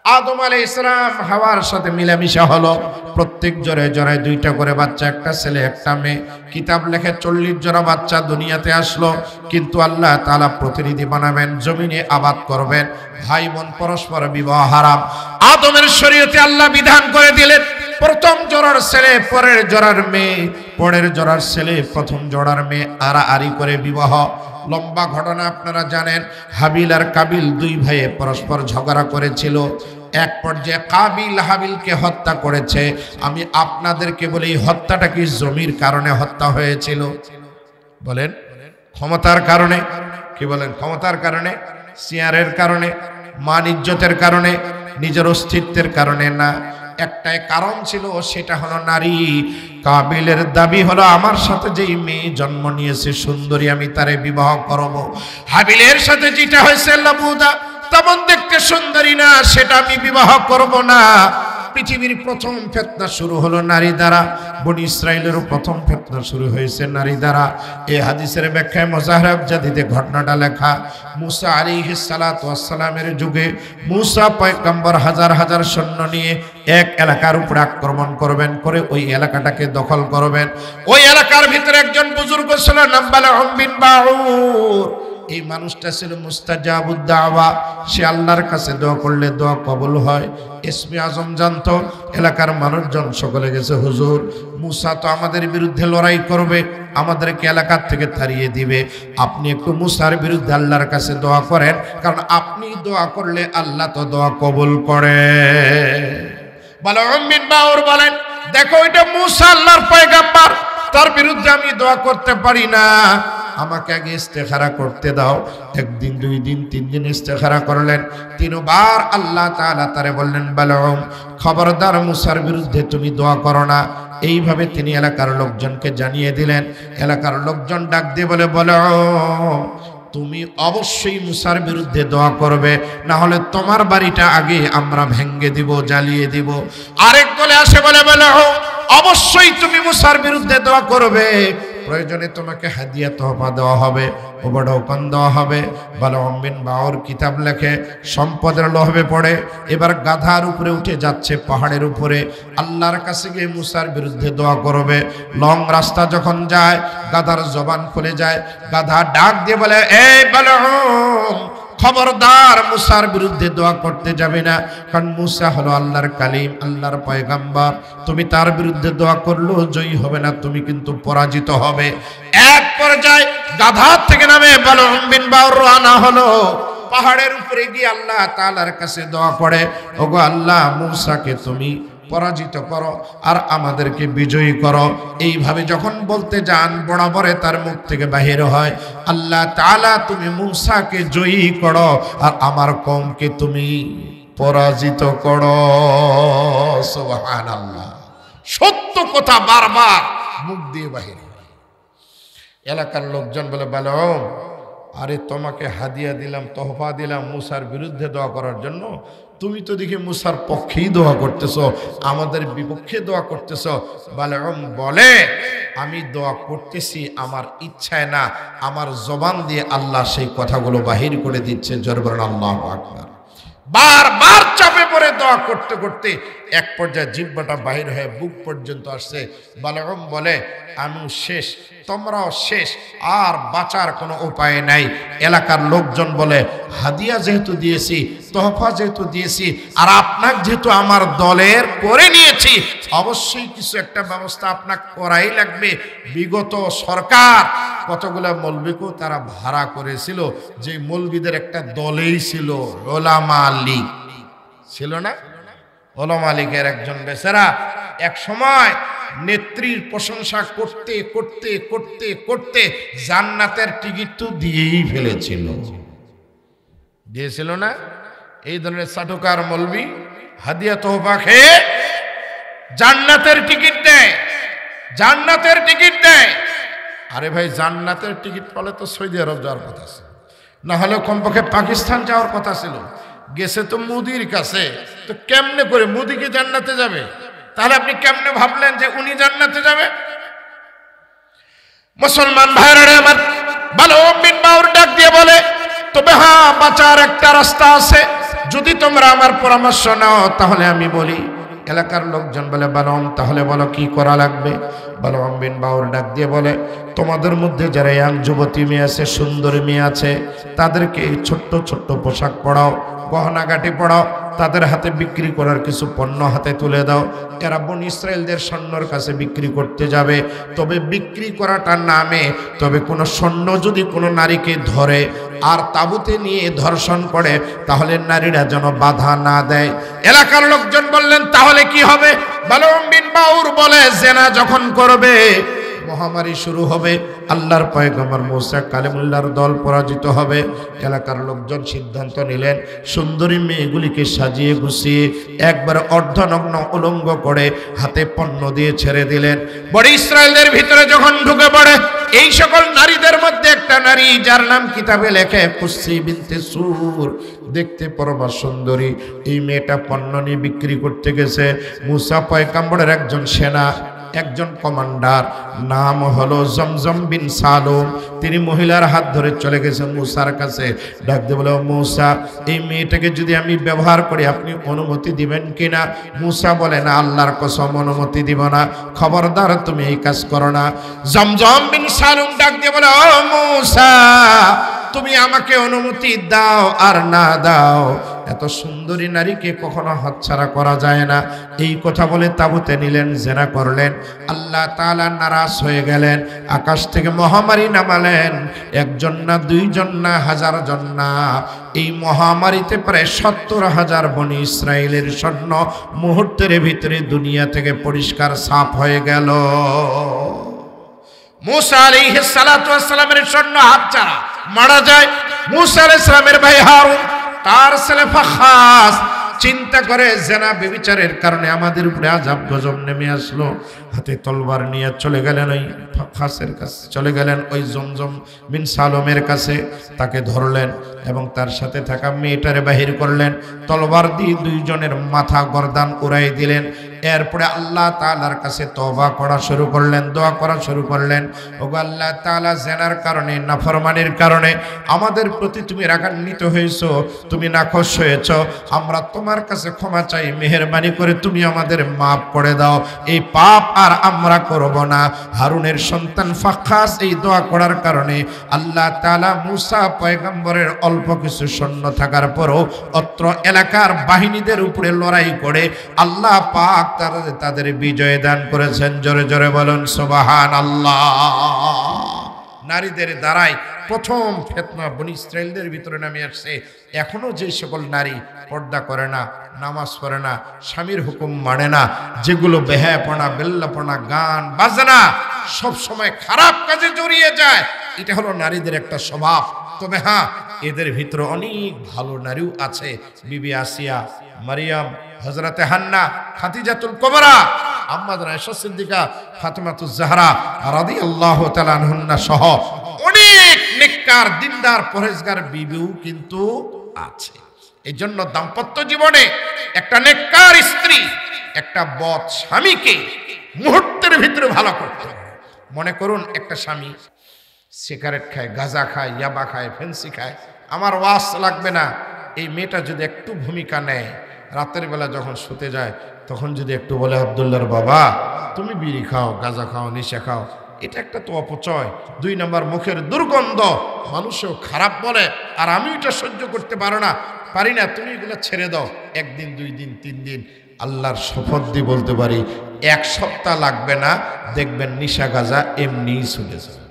আদম আলাইহিস সালাম হাওয়ার সাথে মিলামিশা হলো, প্রত্যেক জোড়ায় জোড়ায় 2টা করে বাচ্চা, একটা ছেলে একটা মেয়ে। কিতাব লেখে 40 জোড়া বাচ্চা দুনিয়াতে আসলো, কিন্তু আল্লাহ তাআলা প্রতিনিধি বানাবেন, জমিনে আবাদ করবেন। ভাই বোন পরস্পর বিবাহ হারাম। আদমের শরীয়তে আল্লাহ বিধান করে দিলেন, প্রথম জোড়ার ছেলে পরের জোড়ার মেয়ে, পরের জোড়ার ছেলে প্রথম জোড়ার মেয়ে, আড়াআড়ি করে বিবাহ। লম্বা ঘটনা আপনারা জানেন, হাবিল আর কাবিল 2 ভাইয়ে পরস্পর ঝগড়া করেছিল। এক পর্যায়ে কাবিল হাবিলকে হত্যা করেছে। আমি আপনাদেরকে বলি, হত্যাটা কি জমির কারণে হত্যা হয়েছিল? বলেন, ক্ষমতার কারণে? কি বলেন, ক্ষমতার কারণে, চেয়ারের কারণে, মান ইজ্জতের কারণে, নিজের অস্তিত্বের কারণে না। একটাই কারণ ছিল, সেটা হলো নারী। কাবিলের দাবি হলো, আমার সাথে যেই মেয়ে জন্ম নিয়েছে সুন্দরী, আমি তারে বিবাহ করব। হাবিলের সাথে যেটা হয়েছে লাবুদা, তেমন দেখতে সুন্দরী না, সেটা আমি বিবাহ করব না। পৃথিবীর প্রথম ফিতনা শুরু হলো নারী দ্বারা। বনি ইসরাইলেরও প্রথম ফিতনা শুরু হয়েছে নারী দ্বারা। এই হাদিসের ব্যাখ্যায় মুজাহরাব জাদিদে ঘটনাটা লেখা। মুসা আলাইহিস সালাতু ওয়াস সালামের যুগে মুসা পয়গম্বর হাজার হাজার সৈন্য নিয়ে এক এলাকার উপর আক্রমণ করবেন, করে ওই এলাকাটাকে দখল করবেন। ওই এলাকার ভিতরে একজন বুজুর্গ ছিল, নাম বালাউম বিন বাউর। এই মানুষটা ছিল মুস্তাজাবুদ দাওয়া, সে আল্লাহর কাছে দোয়া করলে দোয়া কবুল হয়। ইসমে আজম জানতো, এলাকার মানুষজন সকলে গেছে, হুজুর মুসা তো আমাদের বিরুদ্ধে লড়াই করবে, আমাদেরকে এলাকার থেকে তাড়িয়ে দিবে, আপনি একটু মুসার বিরুদ্ধে আল্লাহর কাছে দোয়া করেন, কারণ আপনি দোয়া করলে আল্লাহ তো দোয়া কবুল করে। বালাউম বিন বাউর বলেন, দেখো এটা মুসা আল্লাহর পয়গম্বর, তার বিরুদ্ধে আমি দোয়া করতে পারি না, আমাকে আগে ইস্তেখারা করতে দাও। 1 দিন 2 দিন 3 দিন ইস্তেখারা করলেন। 3 বার আল্লাহ তাআলা তারে বললেন, বালাউম খবরদার মুসার বিরুদ্ধে তুমি দোয়া করো না। এইভাবে তিনি এলাকার লোকজনকে জানিয়ে দিলেন। এলাকার লোকজন ডাক দিয়ে বলে, বালাউম তুমি অবশ্যই মুসার বিরুদ্ধে দোয়া করবে, না হলে তোমার বাড়িটা আগে আমরা ভেঙে দিব, জ্বালিয়ে দিব। আরেক দলে আসে বলে, বালাউম অবশ্যই তুমি মুসার বিরুদ্ধে দোয়া করবে, প্রয়োজনে তোমাকে হাদিয়া তোহফা দেওয়া হবে, ওবাডাউকান দেওয়া হবে। বালাউম বিন বাউর কিতাব লেখে, সম্পদের লোভে পড়ে এবার গাধার উপরে উঠে যাচ্ছে, পাহাড়ের উপরে আল্লাহর কাছে গিয়ে মুসার বিরুদ্ধে দোয়া করবে। লং রাস্তা যখন যায়, গাধার জবান খুলে যায়। গাধা ডাক দিয়ে বলে, এই বালাউম খবরদার মুসার বিরুদ্ধে দোয়া করতে যাবে না, কারণ মুসা হলো আল্লাহর কালিম, আল্লাহর পয়গম্বর। তুমি তার বিরুদ্ধে দোয়া করলেও জয়ী হবে না, তুমি কিন্তু পরাজিত হবে। এক পর্যায়ে গাধার থেকে নামে বালাউম বিন বাউর রওনা হলো, পাহাড়ের উপরে গিয়ে আল্লাহ তাআলার কাছে দোয়া করে, ওগো আল্লাহ মুসাকে তুমি পরাজিত করো আর আমাদেরকে বিজয়ী করো। এইভাবে যখন বলতে যান, বরাবরে তার মুখ থেকে বাহির হয়, আল্লাহ তাআলা তুমি মুসাকে জয়ী করো আর আমার কওমকে তুমি পরাজিত করো। সুবহানাল্লাহ। সত্য কথা বারবার মুখ দিয়ে বাহির হয়। এলাকার লোকজন বলে, বালাউম আরে তোমাকে হাদিয়া দিলাম, তোহফা দিলাম মুসার বিরুদ্ধে দোয়া করার জন্য, তুমি তো দেখি মুসার পক্ষেই দোয়া করতেছ, আমাদের বিপক্ষে দোয়া করতেছ। বালাউম বলে, আমি দোয়া করতেছি আমার ইচ্ছায় না, আমার জবান দিয়ে আল্লাহ সেই কথাগুলো বাহির করে দিচ্ছে। জোরে বলেন আল্লাহু আকবার। বারবার চাপে পড়ে দোয়া করতে করতে এক পর্যায়ে জিহ্বাটা বাহির হয়ে বুক পর্যন্ত আসছে। বালাউম বলে, আমি শেষ, তোমরাও শেষ, আর বাঁচার কোনো উপায় নাই। এলাকার লোকজন বলে, হাদিয়া যেহেতু দিয়েছি, তোহফা যেহেতু দিয়েছি, আর আপনাকে যেহেতু আমার দলের করে নিয়েছি, অবশ্যই কিছু একটা ব্যবস্থা আপনাকে করাই লাগবে। বিগত সরকার কতগুলো মৌলবীকেও তারা ভাড়া করেছিল, যে মৌলবীদের একটা দলেই ছিল ওলামা লীগ, ছিল না? ওলামা লীগের একজন বেচারা এক সময় নেত্রীর প্রশংসা করতে করতে করতে করতে জান্নাতের টিকিট তো দিয়েই ফেলেছিল, দিয়েছিল না? এই ধরনের চাটুকার মৌলবী হাদিয়া তোহফা খেয়ে জান্নাতের টিকিট দেয়, জান্নাতের টিকিট দেয়। আরে ভাই, জান্নাতের টিকিট পেলে তো সৌদি আরব যাওয়ার কথা ছিল, না হলে কমপক্ষে পাকিস্তান যাওয়ার কথা ছিল। গেছে তো মোদির কাছে, তো কেমনে করে মোদিকে জান্নাতে যাবে? তাহলে আপনি কেমনে ভাবলেন যে উনি জান্নাতে যাবে? মুসলমান ভাইরা আমার, বালাউম বিন বাউর ডাক দিয়ে বলে, তবে হ্যাঁ, বাঁচার একটা রাস্তা আছে। যদি তোমরা আমার পরামর্শ নাও তাহলে আমি বলি। এলাকার লোকজন বলে বালম তাহলে বলো কি করা লাগবে। বালম বিন বাউর ডাক দিয়ে বলে তোমাদের মধ্যে যারা ইয়াং যুবতী মেয়ে আছে, সুন্দরী মেয়ে আছে, তাদেরকে ছোট্ট ছোট্ট পোশাক পরাও, গহনাগাটি পরাও, তাদের হাতে বিক্রি করার কিছু পণ্য হাতে তুলে দাও। এরা বনী ইসরায়েলদের সৈন্যর কাছে বিক্রি করতে যাবে, তবে বিক্রি করাটার নামে তবে কোনো সৈন্য যদি কোনো নারীকে ধরে আর তাঁবুতে নিয়ে ধর্ষণ করে তাহলে নারীরা যেন বাধা না দেয়। এলাকার লোকজন বললেন তাহলে কি হবে? বালম বিন বাউর বলে জেনা যখন করবে মহামারী শুরু হবে, আল্লাহর পয়গম্বর মুসা কালিমুল্লাহর দল পরাজিত হবে। এলাকার লোকজন সিদ্ধান্ত নিলেন সুন্দরী মেয়েগুলিকে সাজিয়ে গুছিয়ে একবার অর্ধনগ্ন উলঙ্গ করে হাতে পণ্য দিয়ে ছেড়ে দিলেন। বড় ইসরায়েলের ভিতরে যখন ঢুকে পড়ে এই সকল নারীদের মধ্যে একটা নারী যার নাম কিতাবে লেখে কুসি বিনতে সুর, দেখতে পরমা সুন্দরী। এই মেয়েটা পণ্য নিয়ে বিক্রি করতে গেছে। মুসা পয়গম্বরের একজন সেনা, একজন কমান্ডার, নাম হলো জমজম বিন সালুম। তিনি মহিলার হাত ধরে চলে গেছেন মুসার কাছে। ডাক দিয়ে বলে মুসা, এই মেয়েটাকে যদি আমি ব্যবহার করি আপনি অনুমতি দিবেন কিনা? মুসা বলে না, আল্লাহর কসম অনুমতি দিব না, খবরদার তুমি এই কাজ করো না। জমজম বিন সালুম ডাক দিয়ে বলে ও মুসা, তুমি আমাকে অনুমতি দাও আর না দাও, এত সুন্দরী নারীকে কখনো হাতছাড়া করা যায় না। এই কথা বলে তাঁবুতে নিলেন, জেনা করলেন। আল্লাহ তাআলা নারাজ হয়ে গেলেন, আকাশ থেকে মহামারী নামালেন। একজন না, দুইজন না, হাজার জন না। এই মহামারীতে প্রায় 70,000 বনী ইসরায়েলের সৈন্য মুহূর্তের ভিতরে দুনিয়া থেকে পরিষ্কার সাফ হয়ে গেল। মুসা আলাইহিস সালাতু ওয়াস সালামের সৈন্য হাতছাড়া মারা যায়। মুসা আলাইহিস সালামের ভাই হারুন, তার ছেলে ফাখাস চিন্তা করে জেনা ব্যভিচারের কারণে আমাদের উপরে আযাব গজব নেমে আসলো। হাতে তলবার নিয়ে চলে গেলেন ওই ফাখাসের কাছে, চলে গেলেন ওই জমজম বিন সালমের কাছে। তাকে ধরলেন এবং তার সাথে থাকা মেয়েটারে বাহির করলেন। তলবার দিয়ে দুইজনের মাথা গর্দান উড়াই দিলেন। এরপরে আল্লাহ তাআলার কাছে তওবা করা শুরু করলেন, দোয়া করা শুরু করলেন। ওগো আল্লাহ তাআলা, জেনার কারণে, নাফরমানির কারণে আমাদের প্রতি তুমি রাগান্বিত হয়েছো, তুমি নাখোশ হয়েছো। আমরা তোমার কাছে ক্ষমা চাই, মেহেরবানি করে তুমি আমাদের মাফ করে দাও, এই পাপ আর আমরা করব না। হারুনের সন্তান ফাখাস এই দোয়া করার কারণে আল্লাহ তাআলা মুসা পয়গম্বরের অল্প কিছু সৈন্য থাকার পরও অত্র এলাকার বাহিনীদের উপরে লড়াই করে আল্লাহ পাক তাদের বিজয় দান করেছেন। জোরে জোরে বলুন সুবহানাল্লাহ। নারীদের দ্বারাই প্রথম ফিতনা বনী ইসরায়েলদের ভিতরে নামে আসছে। এখনো যে সকল নারী পর্দা করে না, নামাজ পড়ে না, স্বামীর হুকুম মানে না, যেগুলো বেহায়াপনা, বেল্লাপনা, গান বাজনা, সব সময় খারাপ কাজে জড়িয়ে যায়, এটা হলো নারীদের একটা স্বভাব। তবে হ্যাঁ, এদের ভিতরে অনেক ভালো নারীও আছে। বিবি আসিয়া, মারিয়াম, হযরতে হান্না, খাদিজাতুল কুবরা, আম্মাজান আয়েশা সিদ্দিকা, ফাতেমাতুজ জাহরা রাদিয়াল্লাহু তাআলা আনহুন্না সহ অনেক নেককার, দিনদার, পরহেজগার বিবিও কিন্তু আছে। এই জন্য দাম্পত্য জীবনে একটা নেককার স্ত্রী একটা বদ স্বামীকে মুহূর্তের ভিতরে ভালো করতে হবে। মনে করুন একটা স্বামী সিগারেট খায়, গাঁজা খায়, ইয়াবা খায়, ফেন্সি খায়, আমার ওয়াজ লাগবে না। এই মেয়েটা যদি একটু ভূমিকা নেয়, রাতের বেলা যখন শুতে যায় তখন যদি একটু বলে আব্দুল্লাহর বাবা তুমি বিড়ি খাও, গাঁজা খাও, নেশা খাও, এটা একটা তো অপচয়। 2 নম্বর মুখের দুর্গন্ধ, মানুষও খারাপ বলে আর আমি এটা সহ্য করতে পারি না, তুমি এগুলো ছেড়ে দাও। 1 দিন, 2 দিন, 3 দিন, আল্লাহর শপথ দিয়ে বলতে পারি 1 সপ্তাহ লাগবে না, দেখবেন নেশা গাঁজা এমনিই চলে যাবে।